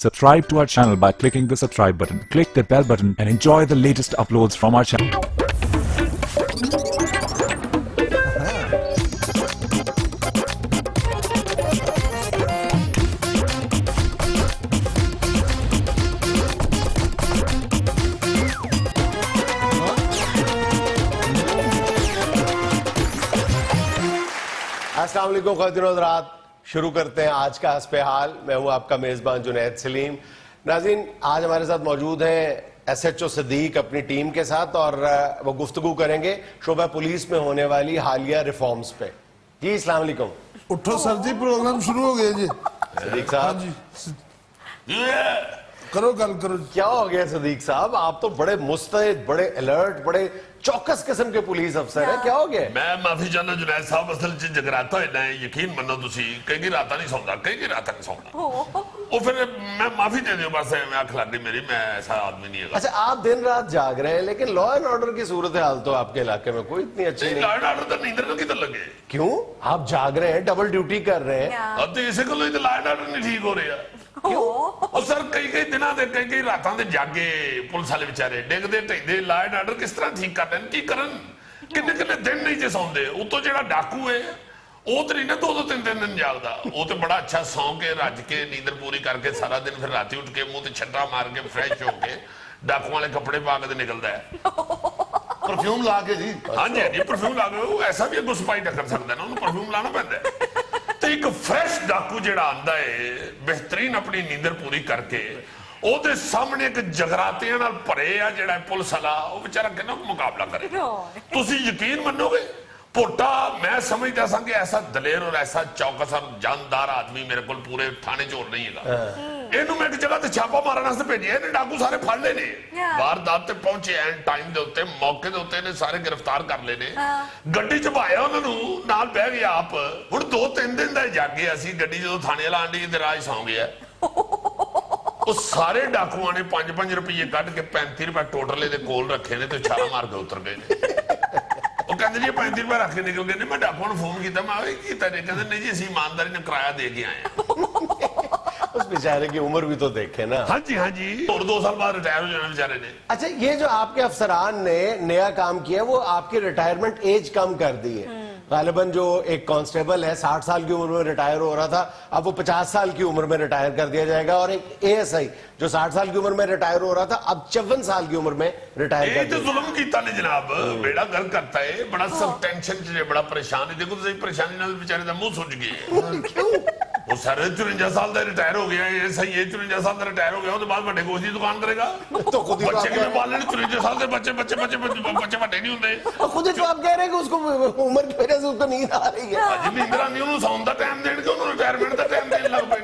Subscribe to our channel by clicking the subscribe button. Click the bell button and enjoy the latest uploads from our channel. अस्सलाम वालेकुम ख़वातीन और हज़रात, शुरू करते हैं आज का हस्बे हाल। मैं हूं आपका मेज़बान जुनैद सलीम। नाज़रीन, आज हमारे साथ मौजूद हैं SHO सदीक अपनी टीम के साथ और वो गुफ्तगू करेंगे शोबा पुलिस में होने वाली हालिया रिफॉर्म्स पे। जी अस्सलाम वालेकुम। उठो सर जी, प्रोग्राम शुरू हो गया जी। सदीक साहब जी करो गल करो। क्या हो गया सदीक साहब? आप तो बड़े मुस्तैद, बड़े अलर्ट, बड़े चौकस किस्म के पुलिस अफसर है, क्या हो गया? मैं माफी चाहना जुनैद साहब, असल च जगराता होना है, यकीन मनो तुसी कई रात नहीं सौंदा, कई रात नहीं सौंदा। वो फिर मैं माफी दे दियो, बस मैं अख लग गई मेरी, मैं ऐसा आदमी नहीं है। अच्छा, आप दिन रात जाग रहे हैं लेकिन लॉ एंड ऑर्डर की सूरत हाल तो आपके इलाके में कोई इतनी अच्छी नहीं। लॉ एंड ऑर्डर तो नींद किधर लगे? क्यों? आप जाग रहे हैं, डबल ड्यूटी कर रहे हैं। अब तो इसे को लॉ एंड ऑर्डर नहीं ठीक हो रहा। और सर कई दिनों के कई रातों के जागे पुलिस वाले बेचारे डिगते ढेंदे लॉ एंड ऑर्डर किस तरह ठीक कर दें, की करन? किन्ने किन्ने दिन नहीं जे सौंदे। उतो जेड़ा डाकू है वो तो नहीं ना 2-2 3-3 दिन जागदा, वो तो बड़ा अच्छा सौ के रज के नींदर पूरी करके सारा दिन फिर राती उठ के मुंह ते छट्टा मार के फ्रेश होके डाकू वाले कपड़े पा के निकलता है, परफ्यूम ला के जी। हाँ जी हाँ जी, परफ्यूम ला के। ऐसा भी अगो सफाई कर सकता है ना, उन्हें परफ्यूम लाना पैंदा है। तो एक फ्रेश डाकू जेड़ा आंदा है बेहतरीन अपनी नींदर पूरी करके, ਉਹਦੇ ਸਾਹਮਣੇ ਇੱਕ ਜਗਰਾਤਿਆਂ ਨਾਲ ਭਰੇ ਆ ਜਿਹੜਾ ਪੁਲਿਸ ਵਾਲਾ, ਉਹ ਵਿਚਾਰਾ ਕਿੰਨਾ ਮੁਕਾਬਲਾ ਕਰੇ। ਤੁਸੀਂ ਯਕੀਨ ਮੰਨੋਗੇ ਭੋਟਾ ਮੈਂ ਸਮਝਦਾ ਸਾਂ ਕਿ ਐਸਾ ਦਲੇਰ ਔਰ ਐਸਾ ਚੌਕਸ ਔਰ ਜਾਨਦਾਰ ਆਦਮੀ ਮੇਰੇ ਕੋਲ ਪੂਰੇ ਥਾਣੇ 'ਚ ਹੋਰ ਨਹੀਂ ਹੈਗਾ। ਇਹਨੂੰ ਮੈਂ ਇੱਕ ਜਗ੍ਹਾ ਤੇ ਛਾਪਾ ਮਾਰਨ ਵਾਸਤੇ ਭੇਜਿਆ, ਇਹਨੇ ਡਾਕੂ ਸਾਰੇ ਫੜ ਲਏ ਨੇ, ਵਾਰਦਾਤ ਤੇ ਪਹੁੰਚੇ ਐਨ ਟਾਈਮ ਦੇ ਉੱਤੇ, ਮੌਕੇ ਦੇ ਉੱਤੇ ਇਹਨੇ ਸਾਰੇ ਗ੍ਰਿਫਤਾਰ ਕਰ ਲਏ ਨੇ। ਗੱਡੀ 'ਚ ਭਾਇਆ ਉਹਨਾਂ ਨੂੰ, ਨਾਲ ਬਹਿ ਗਿਆ ਆਪ। ਹੁਣ 2-3 ਦਿਨ ਦਾ ਜਾਗੇ ਅਸੀਂ, ਗੱਡੀ ਜਦੋਂ ਥਾਣੇ ਵਾਲਾ ਆਂਡੀ ਤੇ ਰਾਜ ਸੌਂ ਗਿਆ। ਉਹ ਸਾਰੇ ਡਾਕੂਆਂ ਨੇ 5-5 ਰੁਪਏ ਕੱਢ ਕੇ 35 ਰੁਪਏ ਟੋਟਲ ਇਹਦੇ ਕੋਲ ਰੱਖੇ ਨੇ ਤੇ ਛਾਲਾ ਮਾਰ ਕੇ ਉਤਰ ਗਏ ਨੇ। ਉਹ ਕਹਿੰਦੇ ਜੀ 35 ਰੁਪਏ ਰੱਖ ਕੇ ਨਿਕਲ ਗਏ ਨੇ। ਮੈਂ ਡਾਕੂਆਂ ਨੂੰ ਫੋਨ ਕੀਤਾ, ਮੈਂ ਕੀ ਕੀਤਾ ਨੇ? ਕਹਿੰਦੇ ਨਹੀਂ ਜੀ ਅਸੀਂ ਇਮਾਨਦਾਰੀ ਨਾਲ ਕਿਰਾਇਆ ਦੇ ਕੇ ਆਏ ਹਾਂ। उस बेचारे की उम्र भी तो देखे ना। हाँ जी हाँ जी, और 2 साल बाद रिटायर हो जाना बेचारे ने। अच्छा, ये जो आपके अफसरान ने नया काम किया वो आपकी रिटायरमेंट एज कम कर दी है। गालिबन जो एक कांस्टेबल है 60 साल की उम्र में रिटायर हो रहा था, अब वो 50 साल की उम्र में रिटायर कर दिया जाएगा। और एक ASI जो 60 साल की उम्र में रिटायर हो रहा था, अब 54 साल की उम्र में रिटायर कर दिया। जुल्म कीता ने जनाब, बेड़ा गर्क करता है, बड़ा सब टेंशन च बड़ा परेशान है। देखो तो परेशानी नाल बेचारे दा मुंह सुज गया। वो सारे 54 साल का रिटायर हो गया, ये सही है 54 साल का रिटायर हो गया, उसके बाद बड़े गोश्त की दुकान करेगा। तो खुद ही बच्चे के पालने 54 साल के बच्चे बड़े नहीं होंगे। खुद ही तो आप कह रहे हैं कि उसको उम्र की वजह से उसको नींद आ रही है। अजी नींद आनी, उन्होंने सौन का टाइम देने के, उन्होंने रिटायरमेंट का टाइम देने लग पे।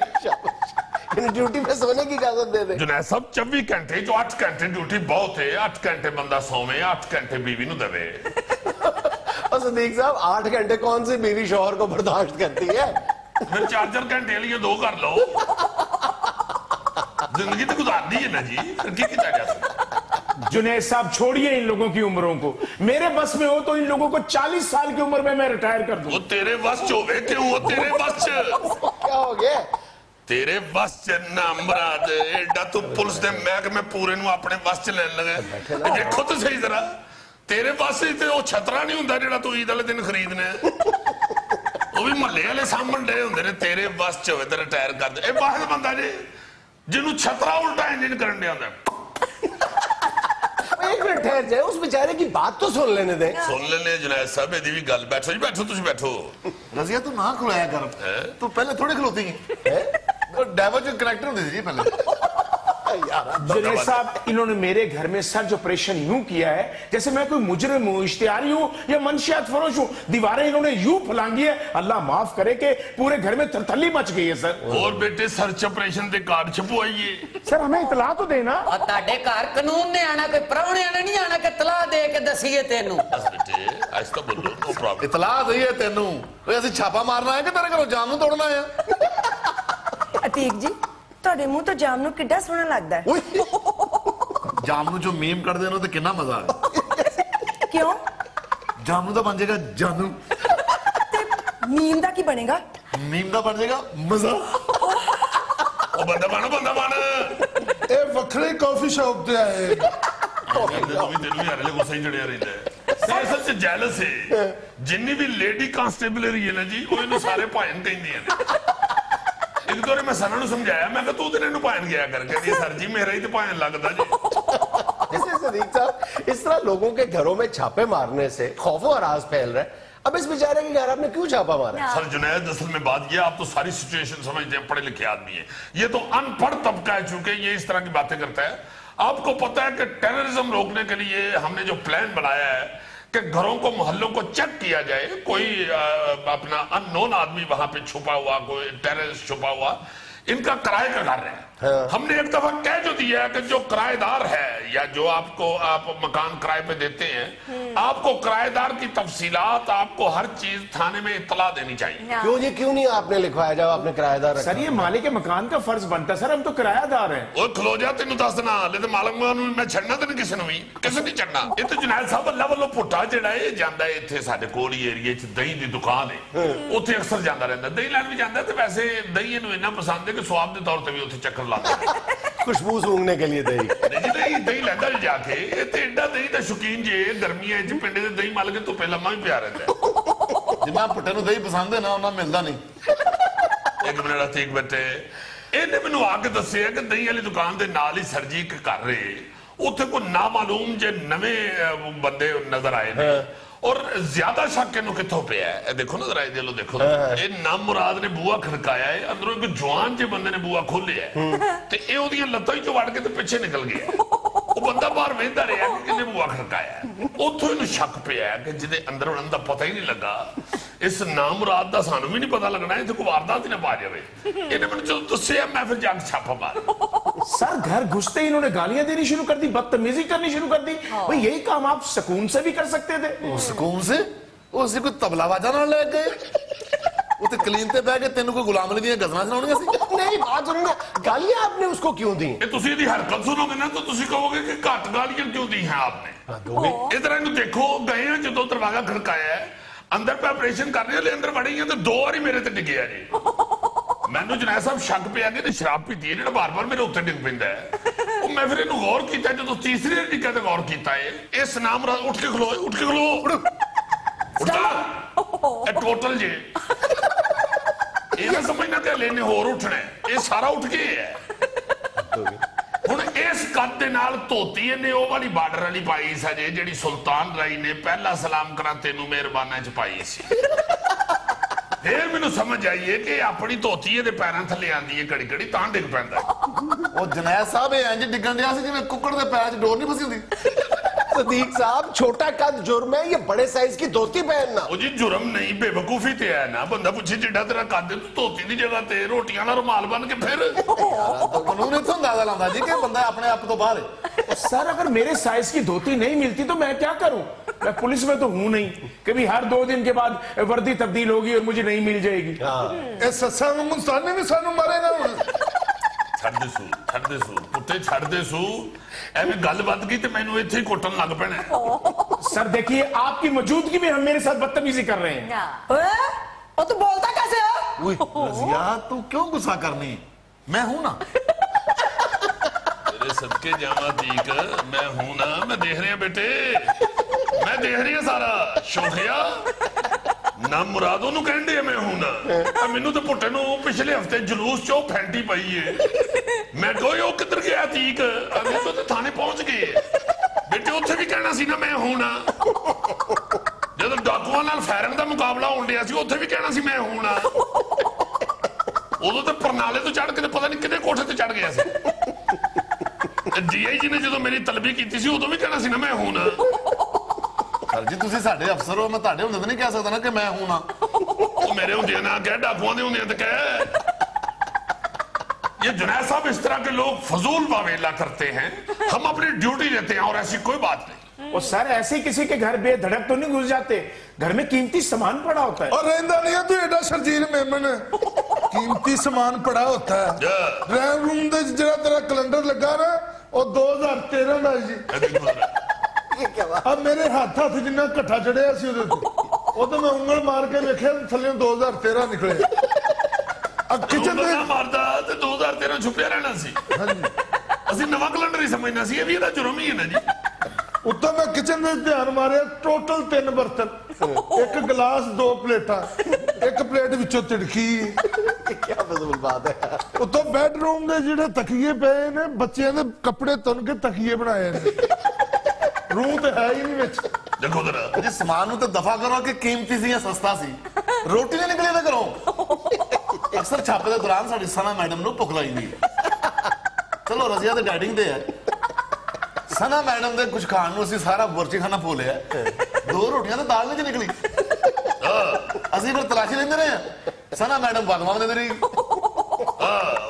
ड्यूटी पे सोने की इजाजत दे दे। जुनैद साहब 24 घंटे जो 8 घंटे ड्यूटी बहुत है, 8 घंटे बंदा सोवे, 8 घंटे बीवी नु देवे। और सदीक साहब 8 घंटे कौन सी बीवी शौहर को बर्दाश्त करती है? फिर 4-4 घंटे लिए 2 कर लो। जिंदगी तो गुजारनी है ना जी, फिर क्या किया जा सकता? जुनैद साहब छोड़िए इन लोगों की उम्रों को, मेरे बस में हो तो इन लोगों को 40 साल की उम्र में मैं रिटायर कर दूं। वो तेरे बस च होवे, क्यों वो तेरे बस च? क्या हो गया? तेरे बस च ना मराद एडा तू पुलिस दे महकमे पूरे नु अपने बस च लेन लगे। देखो तो सही जरा, तेरे बस ते वो छतरा नहीं हुंदा जेड़ा तू ईद वाले दिन खरीदने, वो भी महल्ले वाले सामने डे हुंदे ने। तेरे बस च होवे ते रिटायर कर दे। ए वाहिद बंदा जी जिन्हों छतरा उल्टा इंजन करन दे आंदा। एक मिनट ठहर जाए, उस बेचारे की बात तो सुन लेने दे। सुन लेने जुनैद साहब, एदी भी गल। बैठो जी, बैठो तुसी बैठो। रजिया तू ना खलोया कर, तू पहले थोड़ी खलोती है। डाइवर्जन कनेक्टर होती थी पहले। जुनैद साहब इन्होंने मेरे घर में सर्च ऑपरेशन यूं किया है जैसे मैं कोई मुजरिम हूं, इश्तिहारी हूं या मंशियात फरोश हूं। दीवारें इन्होंने यूं फैलांगी है, अल्लाह माफ करे कि पूरे घर में थरथली मच गई है सर। और बेटे सर्च ऑपरेशन दे कार्ड छपवाइए। सर हमें इतला तो देना। ਤੁਹਾਡੇ ਘਰ ਕਾਨੂੰਨ ਨੇ ਆਣਾ, ਕੋਈ ਪ੍ਰਾਹੁਣਿਆਂ ਨੇ ਨਹੀਂ ਆਣਾ ਕਿ ਤਲਾਹ ਦੇ ਕੇ ਦਸੀਏ ਤੈਨੂੰ। बस बेटे आज तो बोलो, नो प्रॉब्लम। इतला दई है तेनू, ਓਏ ਅਸੀਂ ਛਾਪਾ ਮਾਰਨਾ ਹੈ ਕਿ ਤੇਰੇ ਘਰੋਂ ਜਾਮ ਨੂੰ ਤੋੜਨਾ ਹੈ? ਅਤੀਕ ਜੀ ਤੁਹਾਡੇ ਮੂੰਹ ਤੋਂ ਜਾਮ ਨੂੰ ਕਿੱਡਾ ਸੋਹਣਾ ਲੱਗਦਾ ਹੈ। ਜਾਮ ਨੂੰ ਜੋ ਮੀਮ ਕੱਢਦੇ ਨੇ ਤੇ ਕਿੰਨਾ ਮਜ਼ਾ ਹੈ। ਕਿਉਂ? ਜਾਮ ਨੂੰ ਤਾਂ ਬਣ ਜਾਏਗਾ ਜਾਨੂ, ਤੇ ਮੀਮ ਦਾ ਕੀ ਬਣੇਗਾ? ਮੀਮ ਦਾ ਬਣ ਜਾਏਗਾ ਮਜ਼ਾ। ਬੰਦਾ ਬਣ ਇਹ ਵੱਖਰੇ ਕਾਫੀ ਸ਼ਾਪ ਤੇ ਆਏ ਤੈਨੂੰ ਵੀ ਹਰੇ ਗੁੱਸਾ ਹੀ ਚੜਿਆ ਰਹਿੰਦਾ ਹੈ ਅਸਲ ਚ ਜੈਲਸ ਹੈ ਜਿੰਨੀ ਵੀ ਲੇਡੀ ਕਾਂਸਟੇਬਲਰੀ ਹੈ ਨਾ ਜੀ ਉਹ ਇਹਨੂੰ ਸਾਰੇ ਭਾਇਨ ਕਹਿੰਦੀਆਂ ਨੇ ਇੱਕ ਦੋ ਮੈਂ ਸਨਾਂ ਨੂੰ ਸਮਝਾਇਆ ਮੈਂ ਕਿਹਾ ਤੂੰ ਤੇ ਇਹਨੂੰ ਭਾਇਨ ਗਿਆ ਕਰਕੇ ਸਰ जी मेरा ही तो भायन लगता जी जैसे सदीक साहब इस तरह लोगों के घरों में छापे मारने से खौफ और आराज फैल रहा है अब इस बेचारे के घर आपने क्यों छापा मारा? सर जुनैद असल में बात यह आप तो सारी सिचुएशन समझते हैं पढ़े लिखे आदमी है ये तो अनपढ़ तबका है चूंकि ये इस तरह की बातें करता है आपको पता है कि टेररिज्म रोकने के लिए हमने जो प्लान बनाया है कि घरों को मोहल्लों को चेक किया जाए कोई अपना अननोन आदमी वहां पे छुपा हुआ कोई टेररिस्ट छुपा हुआ इनका किराए का घर है हमने एक दफा कह जो दिया है कि जो किराएदार है या जो आप मकान किराए पे देते हैं आपको किराएदार की तफसीलात आपको हर चीज थाने में इत्तला देनी चाहिए क्यों नहीं आपने लिखवाया जब आपने किराएदार? सर ये मालिक मकान का फर्ज बनता है सर हम तो किरायादार हैं। ओए खलो जा तेन दस देना हाले तो मालक मैं छड़ना तो किसी भी किसी नहीं छड़ना ये तो जुनैद साहब अल्लाह वालों पुट्टा जिहड़ा ये जांदा है इत्थे साडे कोल ही एरिया च दही दी दुकान है उत्थे अक्सर जांदा रहंदा दही लैण भी जांदा ते वैसे दही इहनूं इन्ना पसंद है कि स्वाद के तौर पे भी उत्थे चक्कर खुशबू सूंघने के लिए दही दही लैंदा जाके एडा दही का शौकीन जे गर्मियां च पिंड दे दही मल के धुप्पे लम्मा भी पिया रहंदा जिन्ना पुट्टे नूं दही पसंद है ना उन्ना मिलदा नहीं एक मिनट वास्ते एक बच्चे ਇਹਨੇ ਮੈਨੂੰ ਆ ਕੇ ਦੱਸਿਆ ਕਿ ਦਹੀਂ ਵਾਲੀ ਦੁਕਾਨ ਦੇ ਨਾਲ ਹੀ ਸਰਜੀ ਇੱਕ ਘਰ ਰਹੇ ਉੱਥੇ ਕੋਈ ਨਾਮਾਲੂਮ ਜੇ ਨਵੇਂ ਬੰਦੇ ਨਜ਼ਰ ਆਏ ਨੇ और ज्यादा शक इन्हों कित्थों पिया है देखो ना जरा ये लो देखो ये नाम मुराद ने बूहा खड़काया है अंदरों एक जवान जे बंदे ने बूहा खोलिया है ते ये ओदियां लत्तां ही चों वड़ के ते पिछे निकल गया वो बंदा बाहर वेंदा रहा कि किन्ने बूहा खड़काया है उत्थों इन्हूं शक पिया है कि जिहदे अंदर उड़न दा पता ही नहीं लगा इस नाम मुराद दा सानू भी नहीं पता लगना इत्थे कोई वारदात ही ना पा जावे इहने मैनूं जदों दस्सिया मैं फिर जाके छापा मार सर घर घुसते ही इन्होंने गालियां देनी शुरू कर दी बदतमीजी करनी शुरू कर दी भाई यही काम आप सुकून से भी कर सकते थे सुकून से उसे कोई तबला बाजा ना ले गए वो तो क्लीन पे बैठ के तेन कोई गुलाम अली दी गज़लां सुनाउणियां सी नहीं बात सुनो गालियां आपने उसको क्यों दी ये तुसी दी हरकत सुनोगे ना तो तुसी कहोगे कि घट गालियां क्यों दी हैं आपने इधर इन्हूं देखो गए हैं जदों दरवाजा खड़काया है अंदर पे ऑपरेशन कर रहे हैं अंदर वड़े हैं तो 2 बारी मेरे ते डिगे जी मैनू जुनैद साहब शक पिया कि शराब पीती है बार बार मेरे उत्ते डिग पैंदा है मैं फिर इन्हूं गौर किया जो तीसरी बार डिग्गा तो गौर किया है इस नाम उठ के खलो टोटल जे ये ना समझना कि हले ने होर उठना है ये सारा उठ के है हुण इस कद दे नाल धोती ने वो वाली बार्डर वाली पाई सजे जिहड़ी सुल्तान राई ने पहला सलाम करा तेनू मेहरबाना च पाई सी फिर मैनू समझ आई है कि अपनी धोती दे पैरां थल्ले आंदी है घड़ी घड़ी तां डिग पैंदा वो जुनैद साहब इंज डिगण दिया सी जिवें कुक्कड़ दे पैर च डोर नहीं फसी हुंदी सदीक साहब छोटा कद जुर्म है ये बड़े साइज की धोती पहनना ओ जी जुर्म नहीं बेवकूफी ते है ना बंदा पूछे जिड्डा तेरा कद तू धोती दी जगह ते रोटियां दा रुमाल बन के फिर तो कानून इत्थों अंदाजा लांदा जी कि बंदा अपने आप तो बाहर है सर अगर मेरे साइज की धोती नहीं मिलती तो मैं क्या करूं मैं पुलिस में तो हूं नहीं कभी हर 2 दिन के बाद वर्दी तब्दील होगी और मुझे नहीं मिल जाएगी ए सस्सा मुस्ताने भी सानू मारेगा छड़ दे सू पुत्ते छड़ दे सू ਐਵੇਂ ਗੱਲ ਵੱਧ ਗਈ ਤੇ ਮੈਨੂੰ ਇੱਥੇ ਹੀ ਕੋਟਣ ਲੱਗ ਪੈਣਾ सर देखिए आपकी मौजूदगी में हम मेरे साथ बदतमीजी कर रहे हैं ओ तू बोलता कैसे हो रजिया तू क्यों गुस्सा करनी मैं हूं ना तेरे सदके जावा दीक मैं हूं ना मैं देख रहा बेटे मैं देख रही सारा शोखिया ना मुरादों नूं कहंदे मैं हूं ना मैनू तो पुट्टे नूं पिछले हफ्ते जलूस चो फैंटी पई है मैं कोई ओ किधर गया तीक अभी तो थाने पहुंच गए बेटे उत्थे भी कहना सी ना मैं हूं ना जदों डाकुआं नाल फायरिंग दा मुकाबला होण दिया सी उत्थे भी कहना सी मैं हूं ना उदों तो परनाले तो चढ़ के पता नहीं किहदे कोठे ते चढ़ गया सी DIG ने जदों मेरी तलबी कीती सी उदों भी कहना सी ना मैं हूं ना सर जी तुसी साडे अफसर हो मैं ताडे हुंदे तो नहीं कह सकदा ना कि मैं हूं ना ओ मेरे हुंदे ना कह डाकुआं दे हुंदे ते कह ये जुनैद साहब इस तरह के लोग फजूल वावेला करते हैं हम अपनी ड्यूटी लेते हैं और ऐसी कोई बात नहीं और सर ऐसे किसी के घर बेधड़क तो नहीं घुस जाते घर में कीमती सामान पड़ा होता है और रहंदा नहीं है तू एडा शर्जील मेमन कीमती सामान पड़ा होता है ड्राइंग रूम दे जेड़ा तेरा कैलेंडर लगा ना वो 2013 दा जी अब मेरे हाथ जिन्ना कट्ठा चढ़िया सी उहदे ते ਉਹ ਤਾਂ ਮੈਂ ਉਂਗਲ ਮਾਰ ਕੇ ਵੇਖਿਆ ਥੱਲੇ 2013 ਨਿਕਲੇ किचन ਨਾ ਮਾਰਦਾ ਤੇ 2013 ਛੁਪਿਆ ਰਹਿਣਾ ਸੀ ਅਸੀਂ ਨਵਾਂ ਕੈਲੰਡਰ ਹੀ ਸਮਝਣਾ ਸੀ ਇਹ ਵੀ ਇਹਦਾ ਜੁਰਮ ਹੀ ਹੈ ਨਾ ਜੀ उत्तर मैं किचन में ध्यान मारे टोटल 3 बर्तन एक गिलास 2 प्लेटा एक प्लेट विचों तिड़की क्या फजूल बात है उत्तों बेडरूम दे जिहड़े तकिए पे ने बच्चों दे कपड़े तुन के तकिए बनाए ने रूह ते है ही नहीं विच ਦੇਖੋ ਜਰਾ जी समान तो दफा करो कि कीमती सी या सस्ता सी रोटी नहीं निकले करो अक्सर छापे के दौरान साडी सना मैडम नु भुख लगी हुई चलो रजिया ते डाइटिंग ते है सना मैडम दे कुछ खान नु असी सारा बुर्ची खाना फो लिया 2 रोटियां तो दाल नहीं निकली असी फिर तलाशी लेंदे रहे सना मैडम बदमाश देंदी रही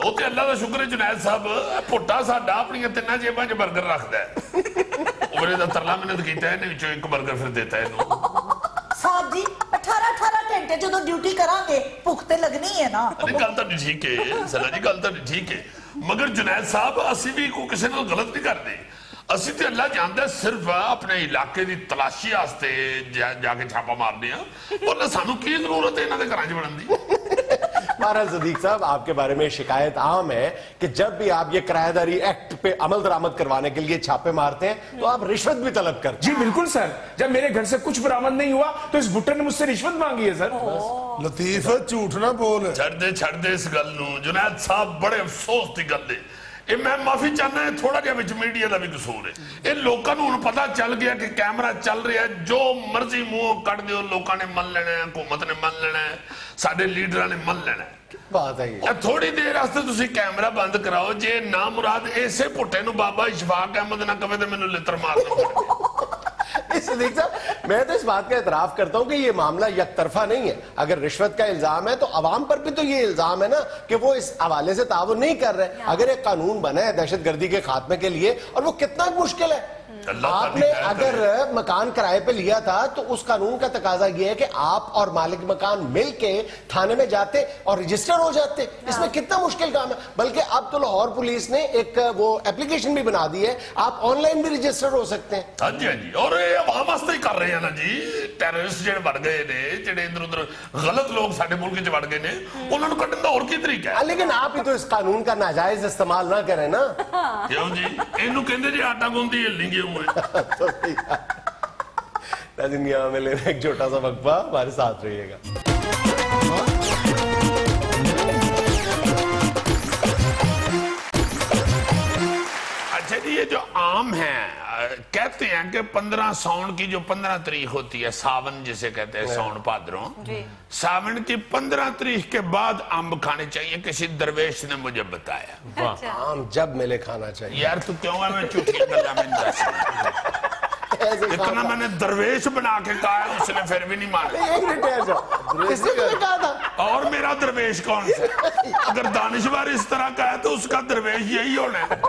ਉਹ ਤੇ ਅੱਲਾ ਦਾ ਸ਼ੁਕਰ ਹੈ ਜੁਨੈਦ ਸਾਹਿਬ ਭੁੱਟਾ ਸਾਡਾ ਆਪਣੀਆਂ ਤਿੰਨਾਂ ਜੇਬਾਂ 'ਚ 버ਗਰ ਰੱਖਦਾ ਹੈ ਉਹਨੇ ਦਾ ਤਰਲਾ ਮਿਹਨਤ ਕੀਤਾ ਇਹਨੇ ਵਿੱਚੋਂ ਇੱਕ 버ਗਰ ਫਿਰ ਦਿੱਤਾ ਇਹਨੂੰ साहब जी 18 घंटे जो ड्यूटी करांगे भुख ते लगनी है ना अरे गल तो ठीक है सना जी गल तो ठीक है मगर जुनैद साहब ਅਸੀਂ ਵੀ ਕੋਈ ਕਿਸੇ ਨਾਲ ਗਲਤ ਨਹੀਂ ਕਰਦੇ ਅਸੀਂ ਤੇ ਅੱਲਾ ਜਾਣਦਾ ਸਿਰਫ ਆਪਣੇ ਇਲਾਕੇ ਦੀ ਤਲਾਸ਼ੀ ਵਾਸਤੇ ਜਾ ਕੇ ਛਾਪਾ ਮਾਰਦੇ ਆ ਉਹਨਾਂ ਸਾਨੂੰ ਕੀ ਜ਼ਰੂਰਤ ਹੈ ਇਹਨਾਂ ਦੇ ਘਰਾਂ 'ਚ ਵੜਨ ਦੀ बहरहाल सदीक साहब आपके बारे में शिकायत आम है कि जब भी आप ये किराएदारी एक्ट पे अमल दरामद करवाने के लिए छापे मारते हैं तो आप रिश्वत भी तलब करते जी बिल्कुल सर जब मेरे घर से कुछ बरामद नहीं हुआ तो इस भुट्टे ने मुझसे रिश्वत मांगी है सर लतीफ झूठ ना बोल ਛੱਡ ਦੇ ਇਸ ਗੱਲ ਨੂੰ ਜੁਨੈਦ ਸਾਹਿਬ ਬੜੇ ਅਫਸੋਸ ਦੀ ਗੱਲ ਹੈ ਇਹ ਮੈਂ ਮਾਫੀ ਚਾਹਨਾ ਹੈ ਥੋੜਾ ਜਿਹਾ ਵਿੱਚ ਮੀਡੀਆ ਦਾ ਵੀ ਕਸੂਰ ਹੈ ਇਹ ਲੋਕਾਂ ਨੂੰ ਹੁਣ ਪਤਾ ਚੱਲ ਗਿਆ ਕਿ ਕੈਮਰਾ ਚੱਲ ਰਿਹਾ ਜੋ ਮਰਜ਼ੀ ਮੂੰਹ ਕੱਢ ਦਿਓ ਲੋਕਾਂ ਨੇ ਮੰਨ ਲੈਣਾ ਹਕੂਮਤ ਨੇ ਮੰਨ ਲੈਣਾ ਸਾਡੇ ਲੀਡਰਾਂ ਨੇ ਮੰਨ ਲੈਣਾ बात है ये ਥੋੜੀ ਦੇਰ ਵਾਸਤੇ ਤੁਸੀਂ ਕੈਮਰਾ ਬੰਦ ਕਰਾਓ ਜੇ ਨਾ ਮੁਰਾਦ ਇਸੇ ਭੁੱਟੇ ਨੂੰ ਬਾਬਾ ਇਸ਼ਫਾਕ ਅਹਿਮਦ ਨਾ ਕਵੇ ਤੇ ਮੈਨੂੰ ਲਿੱਤਰ ਮਾਰਨਾ सदीक साहब मैं तो इस बात का एतराफ करता हूं कि ये मामला यकतरफा नहीं है अगर रिश्वत का इल्जाम है तो अवाम पर भी तो ये इल्जाम है ना कि वो इस हवाले से ताउन नहीं कर रहे अगर एक कानून बना है दहशतगर्दी के खात्मे के लिए और वो कितना मुश्किल है आपने अगर मकान किराए पे लिया था तो उस कानून का तकाजा यह है कि आप और मालिक मकान मिलके थाने में जाते और रजिस्टर हो जाते इसमें कितना मुश्किल काम है बल्कि अब तो लाहौर पुलिस ने एक वो एप्लीकेशन भी बना दी है आप ऑनलाइन भी रजिस्टर हो सकते हैं हाँ जी और ये आवाम वास्ते ही कर रहे हैं ना जी टेररिस्ट ਜਿਹੜੇ ਵੜ ਗਏ ਨੇ ਜਿਹੜੇ ਇਧਰ ਉਧਰ ਗਲਤ ਲੋਕ ਸਾਡੇ ਮੁਲਕ 'ਚ ਵੜ ਗਏ ਨੇ ਉਹਨਾਂ ਨੂੰ ਕੱਢਣ ਦਾ ਹੋਰ ਕੀ ਤਰੀਕਾ ਹੈ लेकिन आप ही तो इस कानून का नाजायज इस्तेमाल ना करें ना क्यों जी ਇਹਨੂੰ ਕਹਿੰਦੇ ਜੀ ਆਟਾ ਗੁੰਦੀ ਹਿੱਲਣੀ ਗਏ नाज़रीन यहाँ में ले रहे एक छोटा सा वक्फा हमारे साथ रहिएगा अच्छा जी ये जो आम है कहते हैं कि 15 सावन की जो 15 तारीख होती है सावन जिसे कहते हैं सावन भाद्रों सावन की 15 तारीख के बाद अम्ब खाने चाहिए किसी दरवेश ने मुझे बताया आम जब मिले खाना चाहिए यार तू क्यों है मैं चुटकी गला में इतना मैंने दरवेश बना के कहा है उसने फिर भी नहीं माना एक मिनट ठहर जाओ इसने तुम्हें कहा था और मेरा दरवेश कौन सा अगर दानिशवर इस तरह का है तो उसका दरवेश यही होना है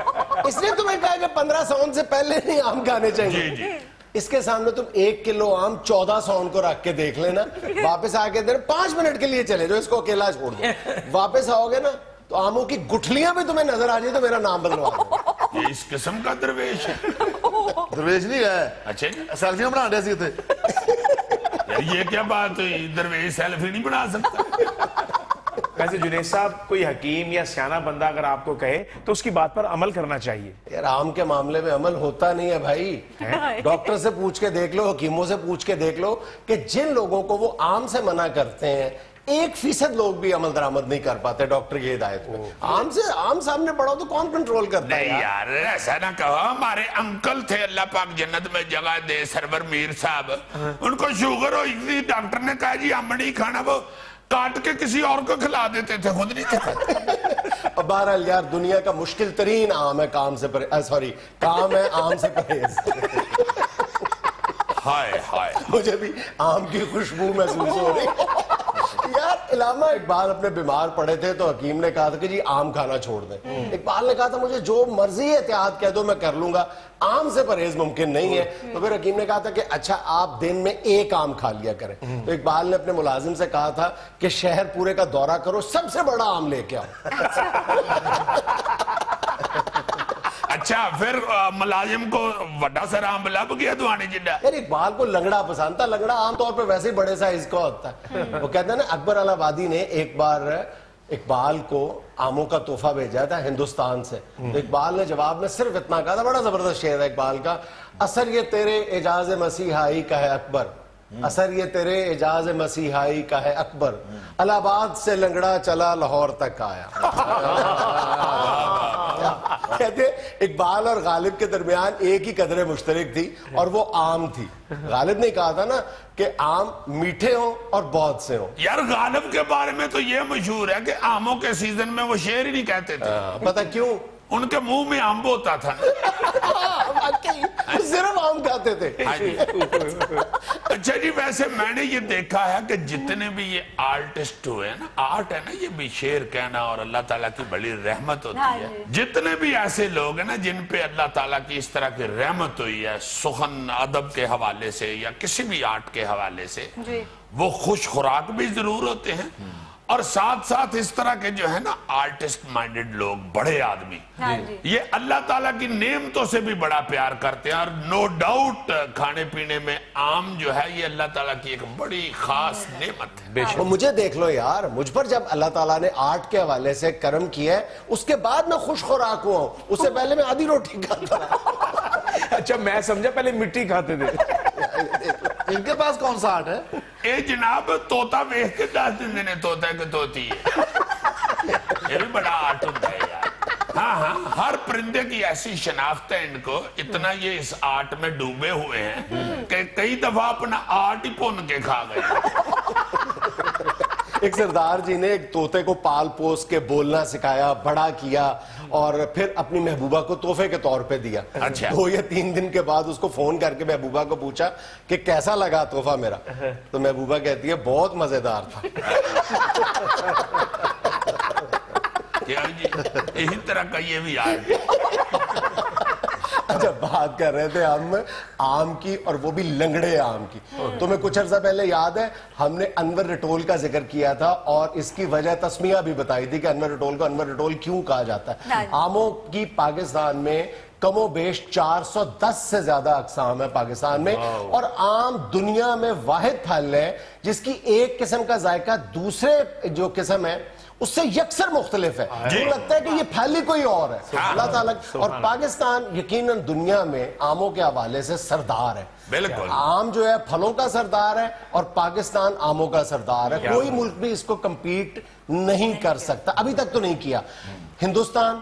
इसने तुम्हें कहा कि 15 सावन से पहले नहीं आम खाने चाहिए जी इसके सामने तुम 1 किलो आम 14 सावन को रख के देख लेना वापस आके देना 5 मिनट के लिए चले जाओ इसको अकेला छोड़ दो वापस आओगे ना तो आमों की गुठलियां भी तुम्हें नजर आ जाए तो मेरा नाम बदलवा दो ये इस किस्म का दरवेश है दरवेश नहीं है अच्छा सेल्फियां बना रहे थे यार ये क्या बात हुई दरवेश सेल्फी नहीं बना सकता वैसे जुनैद साहब कोई हकीम या सियाना बंदा अगर आपको कहे तो उसकी बात पर अमल करना चाहिए यार आम के मामले में अमल होता नहीं है भाई डॉक्टर से पूछ के देख लो हकीमों से पूछ के देख लो कि जिन लोगों को वो आम से मना करते हैं 1% लोग भी अमल दरामद नहीं कर पाते डॉक्टर की हिदायत में आम सामने पड़ा तो कौन कंट्रोल करता है नहीं यार ऐसा ना कहो हमारे अंकल थे अल्लाह पाक जन्नत में जगह दे सरवर मीर साहब उनको शुगर हुई थी डॉक्टर ने कहा जी आम नहीं खाना वो काट के किसी और को खिला देते थे खुद नहीं थे बहरहाल यार दुनिया का मुश्किल तरीन आम है काम है आम से परहेज हाय हाय मुझे भी आम की खुशबू महसूस हो रही यार इलामा इकबाल अपने बीमार पड़े थे तो हकीम ने कहा था कि जी आम खाना छोड़ दें इकबाल ने कहा था मुझे जो मर्जी एहतियात कह दो मैं कर लूंगा आम से परहेज मुमकिन नहीं है तो फिर हकीम ने कहा था कि अच्छा आप दिन में 1 आम खा लिया करें तो इकबाल ने अपने मुलाजिम से कहा था कि शहर पूरे का दौरा करो सबसे बड़ा आम लेके आओ अच्छा फिर मुलाजिम को वड्डा सारा आम लभ गया दुआने जिड्डा यार इकबाल को लंगड़ा पसंद था लंगड़ा आमतौर पर वैसे ही बड़े साइज का होता है वो कहते हैं ना अकबर अलाहाबादी ने एक बार اقبال کو آموں کا تحفہ بھیجا تھا ہندوستان سے. تو اقبال نے جواب میں صرف اتنا کہا تھا, بڑا زبردست شعر ہے اقبال کا, اثر یہ تیرے اعجاز مسیحائی کا ہے اکبر, اثر یہ تیرے اعجاز مسیحائی کا ہے اکبر, الہ آباد سے لنگڑا چلا لاہور تک آیا. کہتے اقبال اور غالب کے درمیان ایک ہی قدر مشترک تھی اور وہ آم تھی. غالب نے کہا تھا نا کہ آم میٹھے ہوں اور بہت سے ہوں. یار غالب کے بارے میں تو یہ مشہور ہے کہ آموں کے سیزن میں وہ شعر ہی نہیں کہتے تھے. پتہ کیوں؟ ان کے منہ میں آم ہوتا تھا, صرف آم کھاتے تھے. اچھا جی, ویسے میں نے یہ دیکھا ہے کہ جتنے بھی یہ آرٹسٹ ہوئے نا, آرٹ ہے نا یہ بھی شعر کہنا اور اللہ تعالیٰ کی بڑی رحمت ہوتی ہے. جتنے بھی ایسے لوگ ہیں نا جن پہ اللہ تعالیٰ کی اس طرح کی رحمت ہوئی ہے سخن ادب کے حوالے سے یا کسی بھی آرٹ کے حوالے سے, وہ خوش خوراک بھی ضرور ہوتے ہیں اور ساتھ ساتھ اس طرح کے جو ہے نا آرٹسٹ مائنڈڈ لوگ, بڑے آدمی, یہ اللہ تعالیٰ کی نعمتوں سے بھی بڑا پیار کرتے ہیں. اور نو ڈاؤٹ کھانے پینے میں آم جو ہے یہ اللہ تعالیٰ کی ایک بڑی خاص نعمت ہے. مجھے دیکھ لو یار, مجھ پر جب اللہ تعالیٰ نے آرٹ کے حوالے سے کرم کیا ہے اس کے بعد میں خوش خوراک ہوا ہوں, اس سے پہلے میں آدھی روٹی کھاتا تھا. اچھا میں سمجھا پہلے مٹی کھاتے تھے. ان کے پاس کون سا آرٹ ہے؟ اے جناب توتا بیخ کے 10 دن دینے توتا ہے کہ توتی ہے, یہ بھی بڑا آرٹ ہوتا ہے یار. ہاں ہاں, ہر پرندے کی ایسی شناخت ہے ان کو, اتنا یہ اس آرٹ میں ڈوبے ہوئے ہیں کہ کئی دفعہ اپنا آرٹ ہی پون کے کھا گئے. ایک سردار جی نے ایک طوطے کو پال پوس کے بولنا سکھایا, بڑا کیا اور پھر اپنی محبوبہ کو تحفے کے طور پہ دیا. 2 یا 3 دن کے بعد اس کو فون کر کے محبوبہ کو پوچھا کہ کیسا لگا تحفہ میرا, تو محبوبہ کہتی ہے بہت مزیدار تھا. یہی طرح کا یہ بھی آرٹ. اچھا, بات کر رہے تھے ہم آم کی اور وہ بھی لنگڑے آم کی. تمہیں کچھ عرصہ پہلے یاد ہے ہم نے انور رٹول کا ذکر کیا تھا اور اس کی وجہ تسمیہ بھی بتائی تھی کہ انور رٹول کو انور رٹول کیوں کہا جاتا ہے. آموں کی پاکستان میں کم و بیش 410 سے زیادہ اقسام ہیں پاکستان میں, اور آم دنیا میں واحد پھل ہے جس کی ایک قسم کا ذائقہ دوسرے جو قسم ہے اس سے یکسر مختلف ہے. مجھے لگتا ہے کہ یہ پھیلی کوئی اور ہے. اللہ تعالیٰ, اور پاکستان یقیناً دنیا میں آموں کے حوالے سے سردار ہے. بالکل, آم جو ہے پھلوں کا سردار ہے اور پاکستان آموں کا سردار ہے. کوئی ملک بھی اس کو کمپیٹ نہیں کر سکتا, ابھی تک تو نہیں کیا. ہندوستان,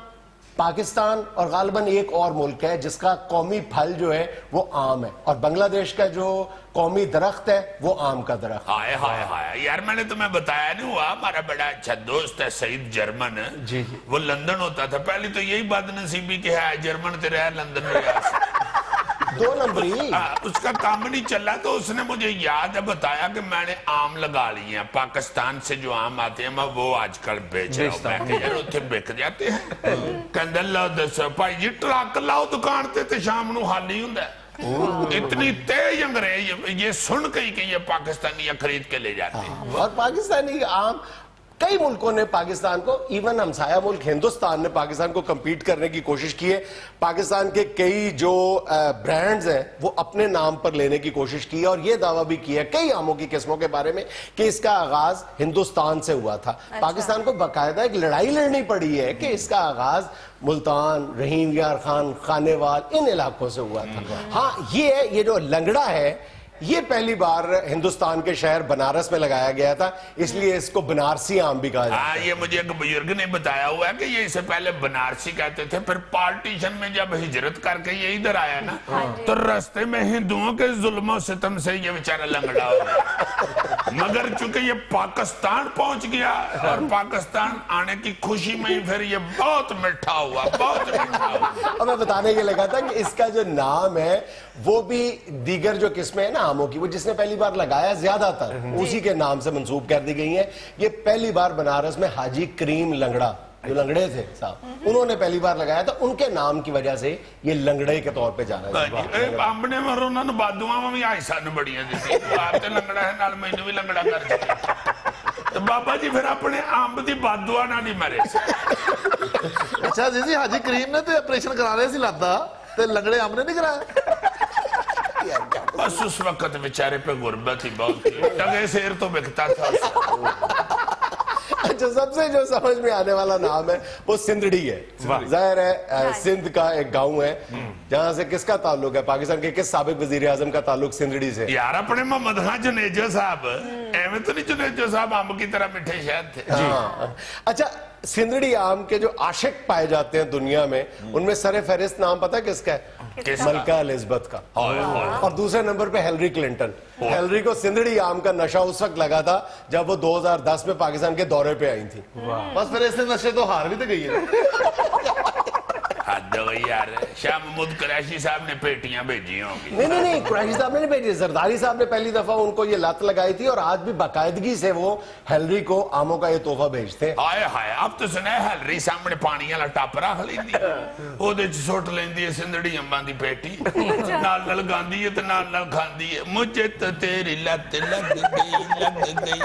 پاکستان اور غالباً ایک اور ملک ہے جس کا قومی پھل جو ہے وہ آم ہے, اور بنگلہ دیش کا جو قومی درخت ہے وہ آم کا درخت. ہائے ہائے ہائے یار, میں نے تمہیں بتایا نہیں ہوا, ہمارا بڑا اچھا دوست ہے سعید جرمن, وہ لندن ہوتا تھا. پہلی تو یہی بات نصیبی کہ ہے جرمن تے رہا لندن میں 2 نمبری. اس کا کام نہیں چلا تو اس نے مجھے یاد ہے بتایا کہ میں نے آم لگا لیے ہیں, پاکستان سے جو آم آتے ہیں میں وہ آج کل بیچ رہا ہوں. میں کہ یار اتنے بک جاتے ہیں, کہندے اللہ دسو بھائی جی ٹرک لاؤ دکان تے شام نو خالی ہوندا ہے. اتنی تیز انگریز یہ سن کے کہ یہ پاکستانی خرید کے لے جاتے ہیں. اور پاکستانی آم کئی ملکوں نے پاکستان کو, ایون ہمسایہ ملک ہندوستان نے پاکستان کو کمپیٹ کرنے کی کوشش کی ہے. پاکستان کے کئی جو برانڈز ہیں وہ اپنے نام پر لینے کی کوشش کی ہے اور یہ دعویٰ بھی کیا ہے کئی آموں کی قسموں کے بارے میں کہ اس کا آغاز ہندوستان سے ہوا تھا. پاکستان کو باقاعدہ ایک لڑائی لڑنی پڑی ہے کہ اس کا آغاز ملتان, رحیم یار خان, خانیوال ان علاقوں سے ہوا تھا. ہاں یہ جو لنگڑا ہے یہ پہلی بار ہندوستان کے شہر بنارس میں لگایا گیا تھا, اس لیے اس کو بنارسی آم بھی کہا جاتا ہے. یہ مجھے ایک بزرگ نے بتایا ہوا ہے کہ یہ اسے پہلے بنارسی کہتے تھے, پھر پارٹیشن میں جب ہجرت کر کے یہ ادھر آیا نا تو راستے میں ہندوؤں کے ظلم و ستم سے یہ بیچارہ لنگڑا ہو گیا. مگر چونکہ یہ پاکستان پہنچ گیا اور پاکستان آنے کی خوشی میں ہی پھر یہ بہت میٹھا ہوا, بہت میٹھا ہوا. اور میں بتانے یہ لگا تھا کہ اس کا جو نام ہے وہ بھی دیگر جو قسمیں ہیں نا آموں کی, وہ جس نے پہلی بار لگایا زیادہ تر اسی کے نام سے منسوب کر دی گئی ہیں. یہ پہلی بار بنارس میں حاجی کریم لنگڑا جو لنگڑے تھے صاحب انہوں نے پہلی بار لگایا تھا, ان کے نام کی وجہ سے یہ لنگڑے کے طور پہ جانا ہے. اپنے مروں نے بادواں میں بھی آئی سان بڑیاں دیتی, آپ تے لنگڑا ہے نال میں بھی لنگڑا کر چکے. تو بابا جی پھر اپنے آمب دی بادواں نہ نہیں مرے. اچھا جی حاجی کریم نے تو آپریشن کرا رہے سی لاتا تے لنگڑے آم نے نہیں کرایا. بس اس وقت بیچارے پہ غربت ہی بہت تھی, ٹگے سیر تو بکتا تھا. अच्छा, सबसे जो समझ में आने वाला नाम है वो सिंधड़ी है। जाहिर है सिंध का एक गांव है जहां से किसका ताल्लुक है, पाकिस्तान के किस साबिक वजीर आजम का ताल्लुक सिंधड़ी से? यार अपने मोहम्मद खान जुनेजो साहब, एवं तो नहीं जुनेजो साहब आम की तरह मीठे शहद थे। अच्छा, सिंधड़ी आम के जो आशिक पाए जाते हैं दुनिया में, उनमें सरे फहरिस्त नाम पता है किसका है? मलका एलिजबेथ का। और दूसरे नंबर पे हिलरी क्लिंटन। हिलरी को सिंधड़ी आम का नशा उस वक्त लगा था जब वो 2010 में पाकिस्तान के दौरे पे आई थी। बस फिर इसने नशे तो हार भी तो गई है। हद हो गई यार, शाह महमूद कुरैशी साहब ने पेटियां भेजी होंगी। नहीं, कुरैशी साहब ने नहीं भेजी, जरदारी साहब ने पहली दफा उनको ये लत लगाई थी और आज भी बाकायदगी से वो हिलरी को आमों का ये तोहफा भेजते हैं। हाय हाय, अब तो सुना हिलरी सामने पानी वाला टप रख लेंदी, ओदे च सुट लेंदी है सिंधड़ी अंबां दी पेटी, नाल नाल गांदी है ते नाल नाल खांदी है। मुझे तो तेरी लत लग गई,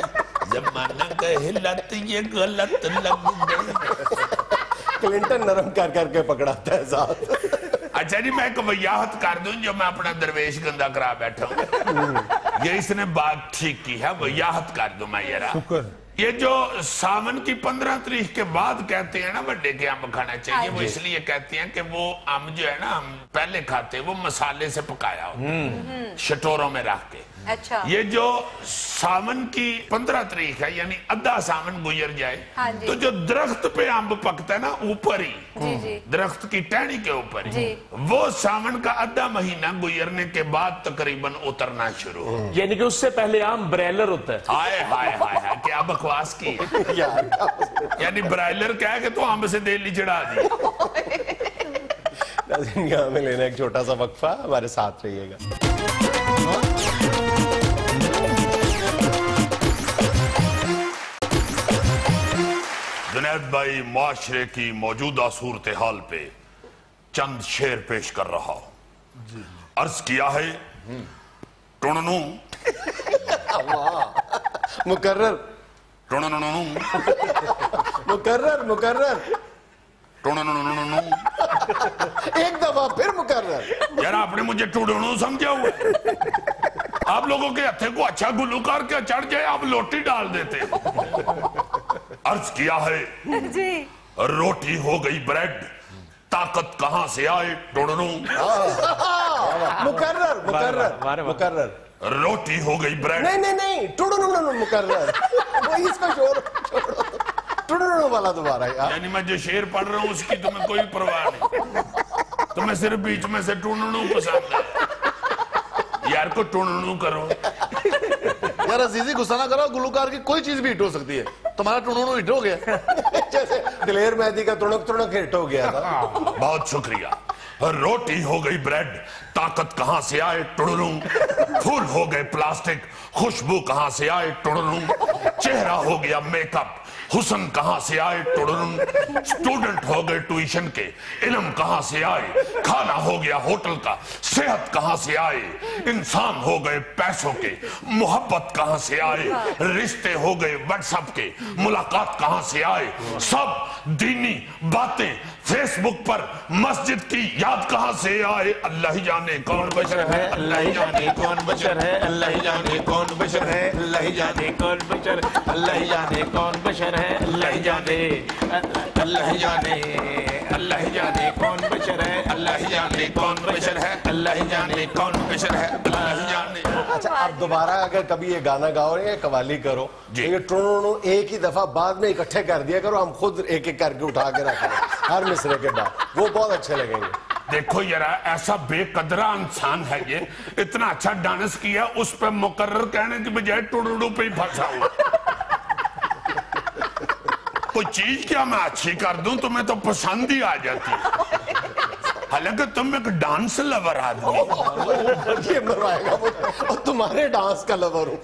जमाना कहे लत ये गलत लग गई। क्लिंटन नरम कर करके पकड़ाता है साथ। अच्छा जी, मैं एक वजाहत कर दूं जो मैं अपना दरवेश गंदा करा बैठा हूं। ये इसने बात ठीक की है, वजाहत कर दूं मैं यार। ये जो सावन की 15 तारीख के बाद कहते हैं ना बड्डे के अम्ब खाना चाहिए, वो इसलिए कहते हैं कि वो अम्ब जो है ना हम पहले खाते, वो मसाले से पकाया होता, शटोरों में रख के। अच्छा, ये जो सावन की 15 तारीख है, यानी आधा सावन गुजर जाए, तो जो दरख्त पे अम्ब पकता है ना ऊपर ही, दरख्त की टहनी के ऊपर ही, वो सावन का आधा महीना गुजरने के बाद तकरीबन उतरना शुरू हो। यानी कि उससे पहले आम ब्रायलर होता है। हाय हाय हाय, क्या बकवास की है यानी ब्रायलर क्या है कि तो अम्ब से देली चढ़ा दी। यहाँ में लेना एक छोटा सा वक्फा, हमारे साथ रहिएगा। जुनैद भाई, मुआशरे की मौजूदा सूरत हाल पे चंद शेर पेश कर रहा हूं। अर्ज किया है, टुननू मुकर्रर टुननू मुकर्रर टुननू, एक दफा फिर मुकर्रर। यार आपने मुझे टुननू समझा हुआ है? आप लोगों के हथे को अच्छा गुलूकार क्या चढ़ जाए, आप लोटी डाल देते। अर्ज किया है जी, रोटी हो गई ब्रेड, ताकत कहां से आए टुननू। मुकर्रर रोटी हो गई ब्रेड। नहीं, टुननू मुकर्रर। वो इसका शोर टुननू वाला दोबारा यार। यानी मैं जो शेर पढ़ रहा हूं उसकी तुम्हें कोई परवाह नहीं, तुम्हें सिर्फ बीच में से टुननू पसंद है। यार को टुननू करो यार, अजीजी गुस्सा ना करो, गुलूकार की कोई चीज भी हिट हो सकती है। तुम्हारा टुननू हिट हो गया जैसे दिलेर मेहदी का तुणक हिट हो गया था। बहुत शुक्रिया। रोटी हो गई ब्रेड, ताकत कहां से आए टुननू। फूल हो गए प्लास्टिक, खुशबू कहां से आए टुननू। चेहरा हो गया मेकअप, हुस्न कहां से आए टुननू। स्टूडेंट हो गए ट्यूशन के, इल्म कहां से आए। खाना हो गया होटल का, सेहत कहां से आए। इंसान हो गए पैसों के, मोहब्बत कहां से आए। रिश्ते हो गए व्हाट्सएप के, मुलाकात कहां से आए। सब दीनी बातें फेसबुक पर, मस्जिद की याद कहां से आए। अल्लाह ही जाने कौन बशर है, अल्लाह ही जाने कौन बशर है, अल्लाह ही जाने कौन बशर है, अल्लाह ही जाने कौन बशर, अल्लाह ही जाने कौन बशर है, अल्लाह ही जाने, अल्लाह ही जाने, अल्लाह ही जाने कौन बशर है, अल्लाह ही जाने कौन बशर है, अल्लाह ही जाने कौन बशर है, अल्लाह ही जाने। अच्छा, आप दोबारा अगर कभी ये गाना गाओ या कवाली करो, ये टुननू एक ही दफा बाद में इकट्ठे कर दिया करो, हम खुद एक एक करके उठा के रखें हर मिसरे के बाद, वो बहुत अच्छे लगेंगे। देखो यार, ऐसा बेकदरा इंसान है ये, इतना अच्छा डांस किया, उस पर मुकर्रर कहने की बजाय टुननू पे ही फंसा हुआ। कोई चीज क्या मैं अच्छी कर दूं तुम्हें तो पसंद ही आ जाती, हालांकि तुम एक डांस लवर आदमी। ये मरवाएगा और तुम्हारे डांस का लवर हूं।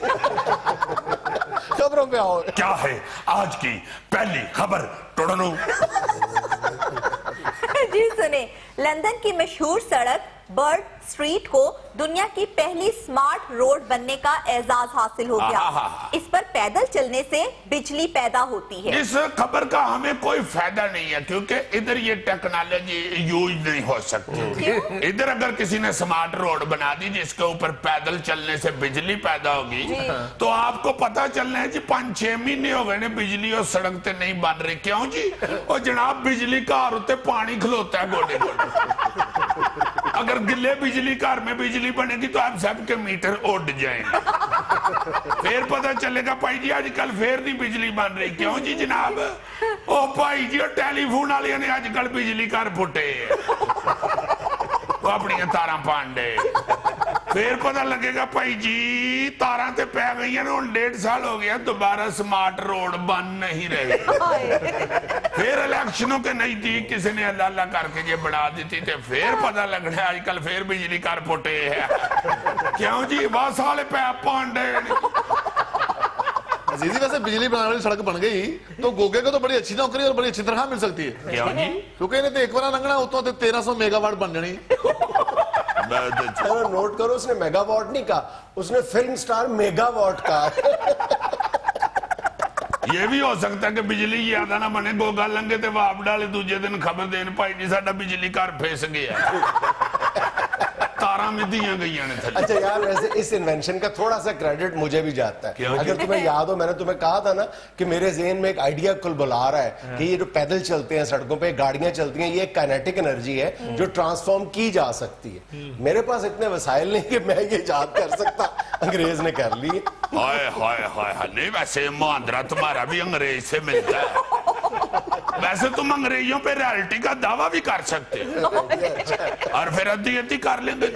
खबरों पे आओ। क्या है आज की पहली खबर टुननू? जी सुने, लंदन की मशहूर सड़क बर्ड स्ट्रीट को दुनिया की पहली स्मार्ट रोड बनने का एजाज हासिल हो गया। इस पर पैदल चलने से बिजली पैदा होती है। इस खबर का हमें कोई फायदा नहीं है क्योंकि इधर ये टेक्नोलॉजी यूज नहीं हो सकती। इधर अगर किसी ने स्मार्ट रोड बना दी जिसके ऊपर पैदल चलने से बिजली पैदा होगी तो आपको पता चलना है जी 5-6 महीने हो गए बिजली और सड़क ते नहीं बन रही। क्यों जी? और जनाब बिजली घर उत्ते पानी खलोता है गोडे गोडे। अगर गिले बिजली घर में बिजली बनेगी तो आप सबके मीटर उड़ जाएंगे। फिर पता चलेगा भाई जी आजकल फिर नहीं बिजली बन रही। क्यों जी जनाब? ओ भाई जी टेलीफोन वाले ने आजकल बिजली घर पुटे अपनी तारा पांडे। फिर पता लगेगा भाई जी तारा ते पै गई हैं 1.5 साल हो गया दोबारा स्मार्ट रोड बन नहीं रही। फिर इलेक्शनों के नजदीक किसी ने अल्लाह अल्लाह करके ये बढ़ा दी थी तो फिर पता लगना है आजकल फिर बिजली घर पुटे है। क्यों जी? बस वाले पै पांडे। अजीजी वैसे बिजली बनाने वाली सड़क बन गई तो गोगे को तो बड़ी अच्छी नौकरी और बड़ी अच्छी तनख्वाह मिल सकती है। क्यों जी? क्योंकि इन्हें तो एक बार लंघना उतो 1300 मेगावाट बन जानी। नोट करो उसने मेगावाट नहीं कहा, उसने फिल्म स्टार मेगावाट कहा। ये भी हो सकता है कि बिजली ज्यादा ना बने गोगा लंघे ते वाप डाले दूजे दिन खबर देन भाई जी साडा बिजली घर फेस गया तारा में दियां गई ने थले। अच्छा यार वैसे इस इन्वेंशन का थोड़ा सा क्रेडिट मुझे भी जाता है। अगर तुम्हें याद हो मैंने तुम्हें कहा था ना कि मेरे ज़हन में एक आइडिया कुल बुला रहा है कि ये जो पैदल चलते हैं सड़कों पे गाड़ियां चलती हैं ये एक काइनेटिक एनर्जी है जो ट्रांसफॉर्म की जा सकती है। मेरे पास इतने वसाइल नहीं कि मैं ये याद कर सकता, अंग्रेज ने कर ली। हाय हाय हाय नहीं वैसे मुहांदरा तुम्हारा भी अंग्रेज से मिलता है। वैसे तुम अंग्रेजों पे रॉयल्टी का दावा भी कर सकते हो और फिर अद्धी अद्धी कर लेंगे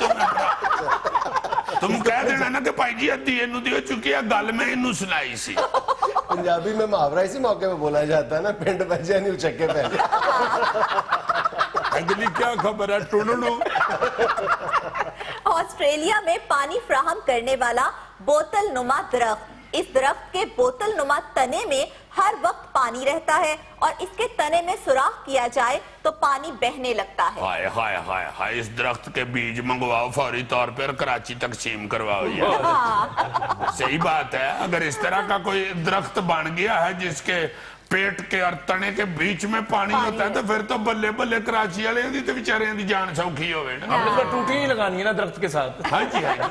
तुम कह देना ना कि भाई जी अद्धी इनू दियो चुकी है गल मैं इनू सुनाई सी। पंजाबी में मुहावरा इसी मौके पे बोला जाता है ना पिंड बजे नहीं उचके पहले। अगली क्या खबर है टुनू? ऑस्ट्रेलिया में पानी फ्राहम करने वाला बोतल नुमा दरख्त, इस दरख्त के बोतल नुमा तने में हर वक्त पानी रहता है और इसके तने में सुराख किया जाए तो पानी बहने लगता है। हाय हाय हाय हाय इस दरख्त के बीज मंगवाओ फौरी तौर पर कराची तकसीम करवाओ यार। सही बात है। अगर इस तरह का कोई दरख्त बन गया है जिसके पेट के और तने के बीच में पानी होता है तो फिर तो बल्ले बल्ले कराची वाले तो बेचारे की जान सौखी हो गई। हमने तो टूटी ही लगानी है ना दरख्त के साथ। हाँ जी हाँ जी।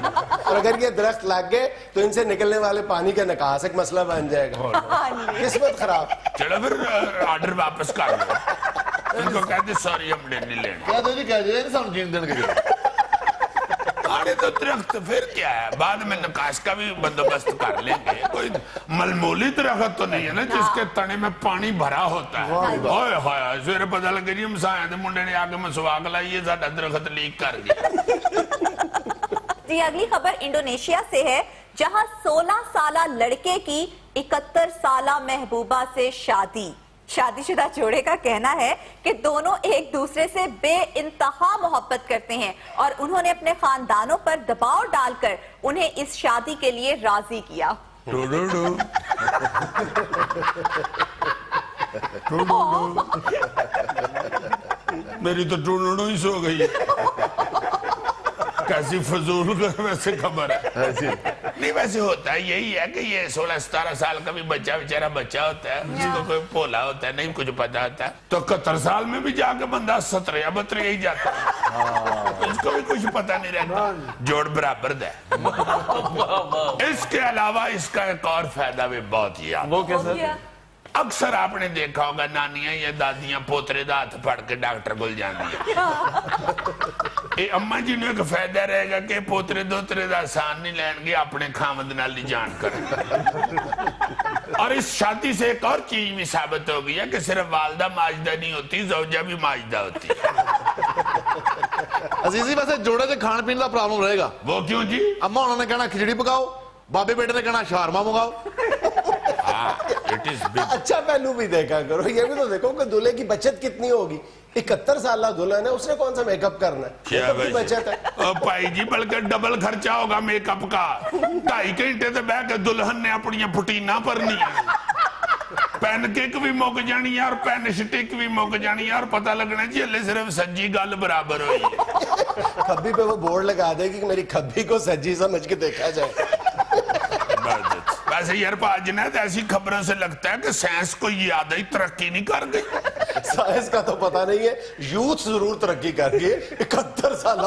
और अगर ये दरख्त लग गए तो इनसे निकलने वाले पानी का निकास एक मसला बन जाएगा। किस्मत खराब। चलो फिर ऑर्डर वापस कर लो। इनको कहते सॉरी हम नहीं लेना। कह दो जी कह दो सानू जीन देंगे। अरे तो दरख्त फिर क्या है बाद में निकास का भी बंदोबस्त कर लेंगे। कोई मलमूली दरख्त तो नहीं है ना जिसके तने में पानी भरा होता है। हाय हाय सवेरे पता लगे जी मसाया दे मुंडे ने आके मसवाक लाई ये साडा दरख्त लीक कर गया। जी अगली खबर इंडोनेशिया से है जहां 16 साला लड़के की 71 साला महबूबा से शादी। शादीशुदा जोड़े का कहना है कि दोनों एक दूसरे से बेइंतहा मोहब्बत करते हैं और उन्होंने अपने खानदानों पर दबाव डालकर उन्हें इस शादी के लिए राजी किया। मेरी तो टूनू ही सो गई। कैसी फजूल वैसे खबर है। नहीं वैसे होता है यही है कि ये 16-17 साल का भी बच्चा बेचारा बच्चा होता है उसको कोई भोला होता है नहीं कुछ पता होता है तो 71 साल में भी जाके बंदा 17-32 ही जाता है उसको भी कुछ पता नहीं रहता। जोड़ बराबर है। इसके अलावा इसका एक और फायदा भी बहुत ही वो कैसे अक्सर आपने देखा होगा नानियां या दादियां पोतरे दा हाथ फड़ के डॉक्टर को जाती है। अम्मा जी ने एक फायदा रहेगा कि पोतरे दोतरे दा आसान नहीं लैणगे अपने खामद नाल ही जान कर। और इस शादी से एक और चीज भी साबित हो गई है कि सिर्फ वालदा माजदा नहीं होती ज़ौजा भी माजदा होती है। अजीजी वैसे जोड़े से खान पीने का प्रॉब्लम रहेगा। वो क्यों जी? अम्मा उन्होंने कहना खिचड़ी पकाओ बाबे बेटे ने कहना शारमा मंगाओ। अच्छा पहलू भी देखा करो ये भी तो देखो कि दूल्हे की बचत कितनी होगी। 71 साल दुल्हन है उसने कौन सा मेकअप करना है मेकअप की बचत है। भाई जी बल्कि डबल खर्चा होगा मेकअप का। 2.5 घंटे से बह के दुल्हन ने अपनी पुटीना भरनी है पेन केक भी मुक जानी है और पेन स्टिक भी मुक जानी है और पता लगना जी हले सिर्फ सज्जी गल बराबर हुई है। खब्बी पे वो बोर्ड लगा दे कि मेरी खब्बी को सज्जी समझ के देखा जाए। वैसे यार पाजनात ऐसी खबरों से लगता है कि साइंस को याद ही तरक्की नहीं कर गई। साइंस का तो पता नहीं है, यूथ जरूर तरक्की कर गई। 71 साल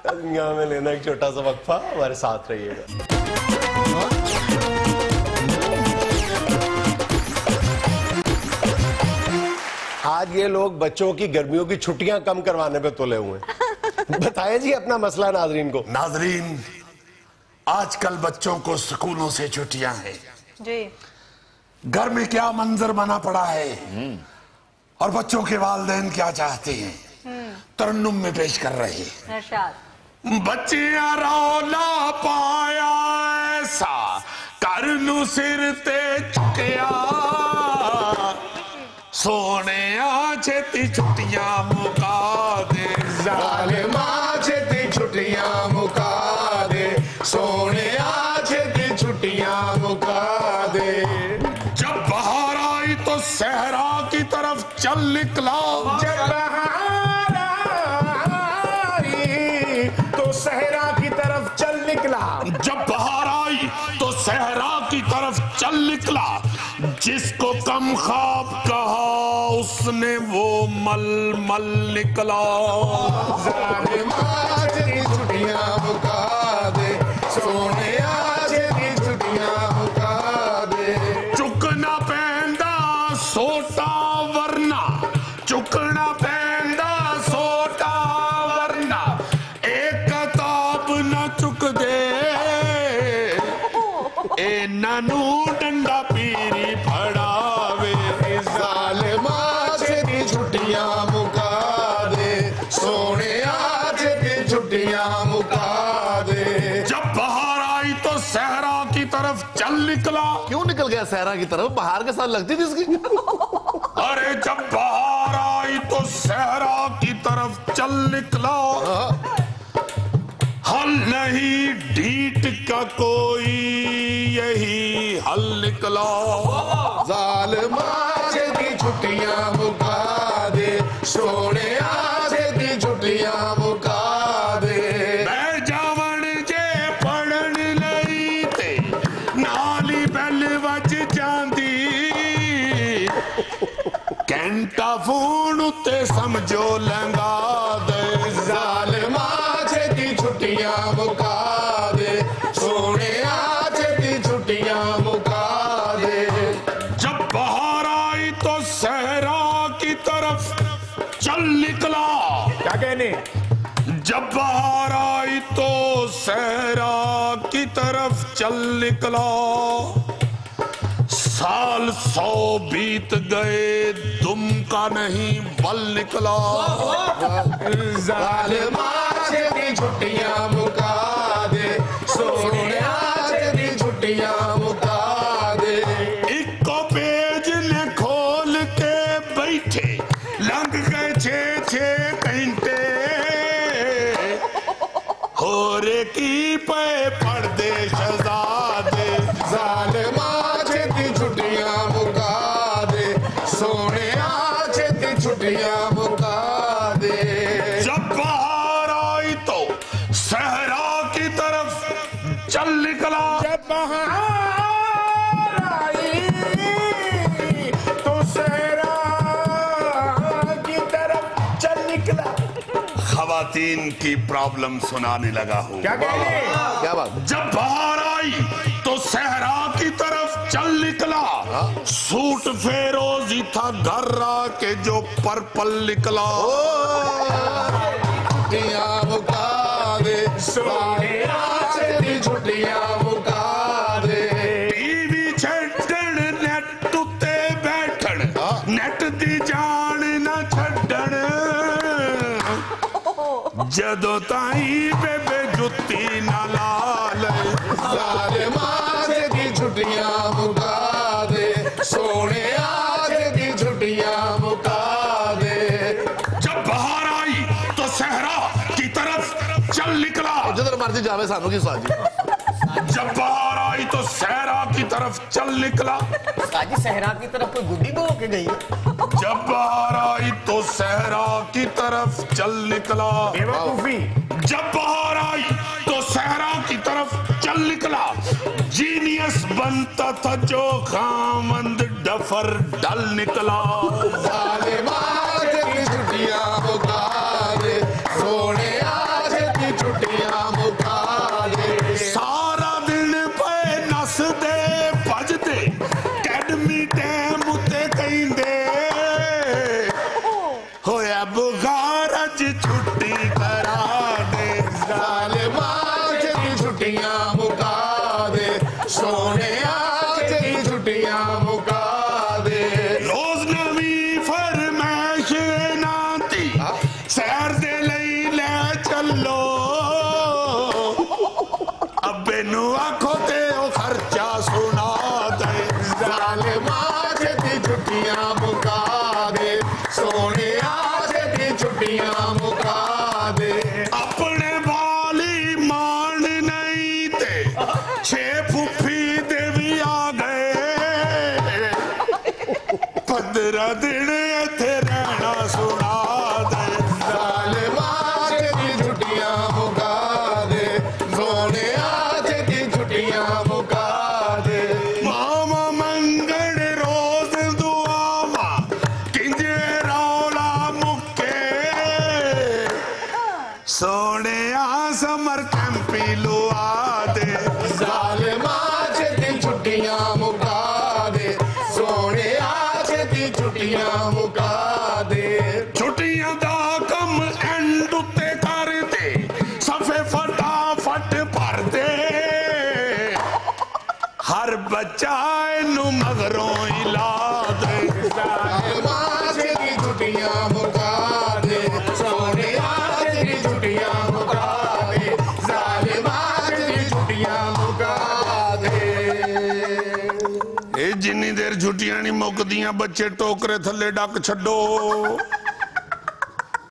दुनिया में लेना एक छोटा सा वक्फा, हमारे साथ रहिएगा। आज ये लोग बच्चों की गर्मियों की छुट्टियां कम करवाने पे तुले हुए हैं। बताएं जी अपना मसला नाजरीन को। नाजरीन, आजकल बच्चों को स्कूलों से छुट्टियां हैं जी। घर में क्या मंजर बना पड़ा है और बच्चों के वालिदैन क्या चाहते हैं, तरन्नुम में पेश कर रहे हैं। बच्चियां रौला पाया ऐसा कर नू सिर ते चुकिया, सोने छेती छुट्टियां मुका दे, जालिमा छेती छुट्टियां मुका दे, सोने छेती छुट्टियां मुका दे। जब बाहर आई तो सहरा की तरफ चल निकला, जब बाहर आई तो सहरा की तरफ चल निकला, जब बाहर आई तो सहरा की तरफ चल निकला। जिसको कम ख्वाब कहा उसने वो मल मल निकला। जालिमा छेती छुट्टियां मुका दे, सोने छेती छुट्टियां मुका दे। चुकना पैंदा सोटा वरना, चुकना पैंदा सोटा वरना, एक किताब न चुक दे, ए ननू डंडा पीरी फड़ावे। जालिमा छेती छुट्टियां मुका दे, सोने छेती छुट्टियां मुका दे। जब बाहर आई तो सहरा की तरफ चल निकला। क्यों निकल गया सहरा की तरफ? बाहर के साथ लगती थी इसकी। अरे जब बाहर आई तो सहरा की तरफ चल निकला। हल नहीं ढीठ का कोई यही हल निकला। जालिमा छेती छुट्टियां मुका दे, सोने छेती छुट्टियां मुका दे। मैं जावण जे पढ़न लई ते नाली बैल वज जांदी, घंटा फोन उत्ते समझो लंगा दे। जालिमा छेती छुट्टियां मुका दे, सोने छेती छुट्टियां मुका दे। जब बाहर आई तो सहरा की तरफ चल निकला। क्या कहने? जब बाहर आई तो सहरा की तरफ चल निकला। साल 100 बीत गए, दुम का नहीं बल निकला। जालिमा छेती छुट्टियां मुका दे, सोने छेती छुट्टियां मुका दे। एक पेज ने खोल के बैठे, लग गए 6-6 घंटे, होरे की पे पर्दे शहजादे। जालिमा छेती छुट्टियां मुका दे, सोने छेती छुट्टियां मुका दे। जब बाहर आई तो सहरा की तरफ चल निकला। जब बाहर आई तो सहरा की तरफ चल निकला। खवातीन की प्रॉब्लम सुनाने लगा हूँ। क्या कहने? क्या बात? जब बाहर आई तो सहरा की तरफ चल निकला। सूट फेरोजी था गर्रा के जो पर्पल निकला। छुट्टियां मुका दे, सोने छेती छुट्टियां मुका दे। टीवी छड्डण नेट उत्ते बैठण, नेट दी जान न छड्डण, जदों ताईं बेबे जुत्ती न ला ले। जालिमा छेती छुट्टियां मुका दे, सोने छेती छुट्टियां मुका दे। जब बाहर आई तो सहरा की तरफ चल निकला। जिधर मर्जी जावे सानू की स्वाद जी। जब बाहर आई आई तो सहरा की तरफ चल निकला। साजी सहरा की तरफ कोई गुड्डी बो के गई है। जब बहार आई तो सहरा की तरफ चल निकला। बेवकूफी। जब बहार आई तो सहरा की तरफ चल निकला। जीनियस बनता था जो खामंद डफर डल निकला। जालिमा की छुट्टियां मुका दे सोने आज की छुट्टियां मुका दे। सारा दिन पे नस दे भज दे कैडमी टैम उते कहिंदे होया बुखार अज छुट्टी करा दे। जालिमा की छुट्टियां मुका दे सोने आज की छुट्टियां मुका दे। रोज नवी फरमाइश नाती सैर दे लई ले चलो। अब्बे नु आखो ते ओ खर्चा सुना दे। जालिमा की छुट्टियां मुका दे सोने आज की छुट्टियां मुका दे। अपने वाली मान नहीं ते छे फुफी दे भी आ गए। 15 दिन इत्थे रहना सुना दे। जालिमा की छुट्टियां मुका दे सोने आज की छुट्टियां मुका दे। मामा मंगल रोज दुआवा किंजे रौला मुके। सोने समर कैंपी लुआ दे। जालिमा की छुट्टियां मुका दे सोने आज की छुट्टियां मुका दे। छुट्टियां दा कम एंड उत्ते कर दे सफे फटाफट भर दे। हर बच्चा इनू मगरों हिला दे। जालिमा की छुट्टियां मुका दे सोने आज की छुट्टियां मुका दे। जालिमा की छुट्टियां मुका दे। ਇਹ ਜਿੰਨੀ ਦੇਰ ਛੁੱਟੀਆਂ ਨਹੀਂ ਮੁੱਕਦੀਆਂ ਬੱਚੇ ਟੋਕਰੇ ਥੱਲੇ ਡੱਕ ਛੱਡੋ।